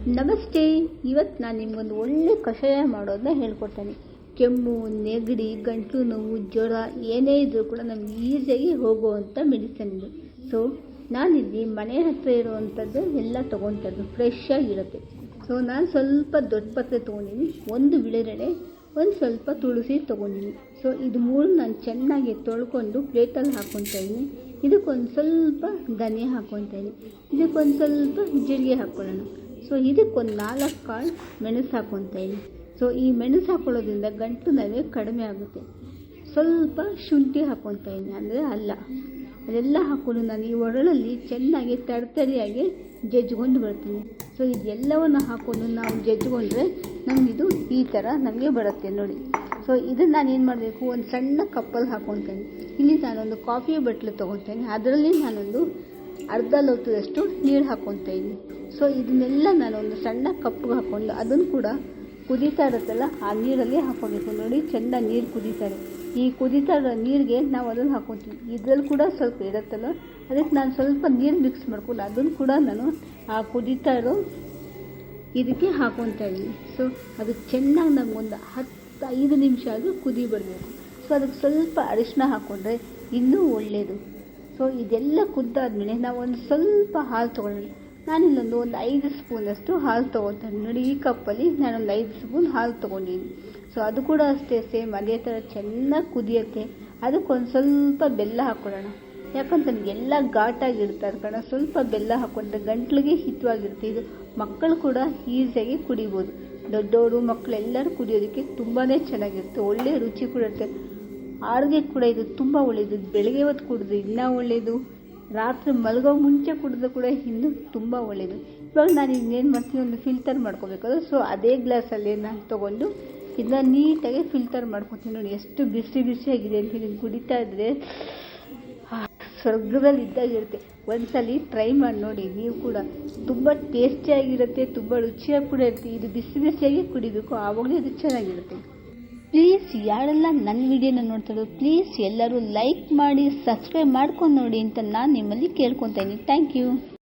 ನಮಸ್ತೆ. ಇವತ್ತು ನಾನು ನಿಮಗೊಂದು ಒಳ್ಳೆ ಕಷಾಯ ಮಾಡೋದನ್ನ ಹೇಳ್ಕೊಡ್ತೇನೆ. ಕೆಮ್ಮು, ನೆಗಡಿ, ಗಂಟಲು ನೋವು, ಜ್ವರ ಏನೇ ಇದ್ದರೂ ಕೂಡ ನಮ್ಗೆ ಈಸಿಯಾಗಿ ಹೋಗುವಂಥ ಮೆಡಿಸನ್ ಇದು. ಸೊ ನಾನಿಲ್ಲಿ ಮನೆ ಹತ್ರ ಇರುವಂಥದ್ದು ಎಲ್ಲ ತೊಗೊಳ್ತದ್ದು ಫ್ರೆಶ್ ಆಗಿರುತ್ತೆ. ಸೊ ನಾನು ಸ್ವಲ್ಪ ದೊಡ್ಡ ಪತ್ರೆ ತೊಗೊಂಡಿನಿ, ಒಂದು ವಿಳೆದೆಲೆ, ಒಂದು ಸ್ವಲ್ಪ ತುಳಸಿ ತೊಗೊಂಡಿನಿ. ಸೊ ಇದು ಮೂರು ನಾನು ಚೆನ್ನಾಗಿ ತೊಳ್ಕೊಂಡು ಪ್ಲೇಟಲ್ಲಿ ಹಾಕ್ಕೊತಾ ಇದ್ದೀನಿ. ಇದಕ್ಕೊಂದು ಸ್ವಲ್ಪ ಧನಿಯಾ ಹಾಕ್ಕೊತಾ ಇದ್ದೀನಿ, ಇದಕ್ಕೊಂದು ಸ್ವಲ್ಪ ಜೀರಿಗೆ ಹಾಕ್ಕೊಳ್ಳೋಣ. ಸೊ ಇದಕ್ಕೊಂದು 4 ಕಾಳು ಮೆಣಸು ಹಾಕ್ಕೊತಾ ಇದ್ದೀನಿ. ಸೊ ಈ ಮೆಣಸು ಹಾಕ್ಕೊಳ್ಳೋದ್ರಿಂದ ಗಂಟು ನೋವು ಕಡಿಮೆ ಆಗುತ್ತೆ. ಸ್ವಲ್ಪ ಶುಂಠಿ ಹಾಕ್ಕೊತಾ ಇದ್ದೀನಿ, ಅಂದರೆ ಅಲ್ಲ. ಅದೆಲ್ಲ ಹಾಕ್ಕೊಂಡು ನಾನು ಈ ಒರಳಲ್ಲಿ ಚೆನ್ನಾಗಿ ತರಿಯಾಗಿ ಜಜ್ಜಿಕೊಂಡು ಬರ್ತೀನಿ. ಸೊ ಇದೆಲ್ಲವನ್ನು ಹಾಕ್ಕೊಂಡು ನಾವು ಜಜ್ಜಿಕೊಂಡ್ರೆ ನಮಗಿದು ಈ ಥರ ನಮಗೆ ಬರುತ್ತೆ ನೋಡಿ. ಸೊ ಇದನ್ನು ನಾನು ಏನು ಮಾಡಬೇಕು, ಒಂದು ಸಣ್ಣ ಕಪ್ಪಲ್ಲಿ ಹಾಕ್ಕೊತೇನೆ. ಇಲ್ಲಿ ನಾನೊಂದು ಕಾಫಿ ಬಟ್ಲು ತೊಗೊತೇನೆ, ಅದರಲ್ಲಿ ನಾನೊಂದು ಅರ್ಧ ಲೋಟದಷ್ಟು ನೀರು ಹಾಕ್ಕೊತಾ ಇದ್ದೀನಿ. ಸೊ ಇದನ್ನೆಲ್ಲ ನಾನೊಂದು ಸಣ್ಣ ಕಪ್ಗೆ ಹಾಕ್ಕೊಂಡು ಅದನ್ನು ಕೂಡ ಕುದೀತಾ ಇರುತ್ತಲ್ಲ ಆ ನೀರಲ್ಲಿ ಹಾಕ್ಕೋಬೇಕು. ನೋಡಿ ಚೆನ್ನಾಗಿ ನೀರು ಕುದೀತಾರೆ. ಈ ಕುದೀತಾ ಇರೋ ನೀರಿಗೆ ನಾವು ಅದನ್ನು ಹಾಕ್ಕೊತೀವಿ. ಇದರಲ್ಲಿ ಕೂಡ ಸ್ವಲ್ಪ ಇರುತ್ತಲ್ಲ, ಅದಕ್ಕೆ ನಾನು ಸ್ವಲ್ಪ ನೀರು ಮಿಕ್ಸ್ ಮಾಡ್ಕೊಂಡು ಅದನ್ನು ಕೂಡ ನಾನು ಆ ಕುದೀತಾ ಇರೋ ಇದಕ್ಕೆ ಹಾಕ್ಕೊತಾ ಇದ್ದೀನಿ. ಸೊ ಅದು ಚೆನ್ನಾಗಿ ನಮಗೊಂದು 5 ನಿಮಿಷ ಆದರೂ ಕುದಿ ಬರಬೇಕು. ಸೊ ಅದಕ್ಕೆ ಸ್ವಲ್ಪ ಅರಿಶಿನ ಹಾಕ್ಕೊಂಡ್ರೆ ಇನ್ನೂ ಒಳ್ಳೆಯದು. ಸೊ ಇದೆಲ್ಲ ಕುದ್ದಾದ್ಮೇಲೆ ನಾವು ಒಂದು ಸ್ವಲ್ಪ ಹಾಲು ತೊಗೊಳ್ಳೋಣ. ನಾನಿಲ್ಲೊಂದು 5 ಸ್ಪೂನಷ್ಟು ಹಾಲು ತೊಗೊಳ್ತೇನೆ. ನೋಡಿ ಈ ಕಪ್ಪಲ್ಲಿ ನಾನೊಂದು 5 ಸ್ಪೂನ್ ಹಾಲು ತೊಗೊಂಡಿದ್ದೀನಿ. ಸೊ ಅದು ಕೂಡ ಅಷ್ಟೇ ಸೇಮ್ ಅದೇ ಥರ ಚೆನ್ನಾಗಿ ಕುದಿಯುತ್ತೆ. ಅದಕ್ಕೊಂದು ಸ್ವಲ್ಪ ಬೆಲ್ಲ ಹಾಕ್ಕೊಳ್ಳೋಣ. ಯಾಕಂತಂದ್ರೆ ಎಲ್ಲ ಘಾಟಾಗಿರ್ತಾರೆ ಕಣ, ಸ್ವಲ್ಪ ಬೆಲ್ಲ ಹಾಕ್ಕೊಂಡ್ರೆ ಗಂಟ್ಲಿಗೆ ಹಿತವಾಗಿರುತ್ತೆ. ಇದು ಮಕ್ಕಳು ಕೂಡ ಈಸಿಯಾಗಿ ಕುಡಿಬೋದು. ದೊಡ್ಡವರು ಮಕ್ಕಳು ಎಲ್ಲರೂ ಕುಡಿಯೋದಕ್ಕೆ ತುಂಬಾ ಚೆನ್ನಾಗಿರುತ್ತೆ, ಒಳ್ಳೆ ರುಚಿ ಕೂಡ ಇರುತ್ತೆ. ಆರೋಗ್ಯಕ್ಕೆ ಕೂಡ ಇದು ತುಂಬ ಒಳ್ಳೆಯದು. ಬೆಳಗ್ಗೆ ಹೊತ್ತು ಕುಡಿದು ಇನ್ನೂ ಒಳ್ಳೆಯದು, ರಾತ್ರಿ ಮಲಗೋ ಮುಂಚೆ ಕುಡಿದು ಕೂಡ ಇನ್ನೂ ತುಂಬ ಒಳ್ಳೆಯದು. ಇವಾಗ ನಾನು ಇನ್ನೇನು ಮಾಡ್ತೀನಿ, ಒಂದು ಫಿಲ್ಟರ್ ಮಾಡ್ಕೋಬೇಕಾದ್ರೆ ಸೊ ಅದೇ ಗ್ಲಾಸಲ್ಲಿ ನಾನು ತೊಗೊಂಡು ಇದನ್ನ ನೀಟಾಗಿ ಫಿಲ್ಟರ್ ಮಾಡ್ಕೊತೀನಿ. ನೋಡಿ ಎಷ್ಟು ಬಿಸಿ ಬಿಸಿಯಾಗಿದೆ ಅಂತ ಇದನ್ನು ಕುಡಿತಾ ಇದ್ದರೆ ಸ್ವರ್ಗದಲ್ಲಿ ಇದ್ದಾಗಿರುತ್ತೆ. ಒಂದ್ಸಲಿ ಟ್ರೈ ಮಾಡಿ ನೋಡಿ ನೀವು ಕೂಡ. ತುಂಬ ಟೇಸ್ಟಿಯಾಗಿರುತ್ತೆ, ತುಂಬ ರುಚಿಯಾಗಿ ಕೂಡ ಇರುತ್ತೆ. ಇದು ಬಿಸಿ ಬಿಸಿಯಾಗಿ ಕುಡಿಬೇಕು, ಆವಾಗಲೇ ಇದು ಚೆನ್ನಾಗಿರುತ್ತೆ. ಪ್ಲೀಸ್ ಯಾರೆಲ್ಲ ನನ್ನ ವಿಡಿಯೋನ ನೋಡ್ತಾರೋ ಪ್ಲೀಸ್ ಎಲ್ಲರೂ ಲೈಕ್ ಮಾಡಿ ಸಬ್ಸ್ಕ್ರೈಬ್ ಮಾಡ್ಕೊಂಡು ನೋಡಿ ಅಂತ ನಾನು ನಿಮ್ಮಲ್ಲಿ ಕೇಳ್ಕೊತಾ ಇದ್ದೀನಿ. Thank you.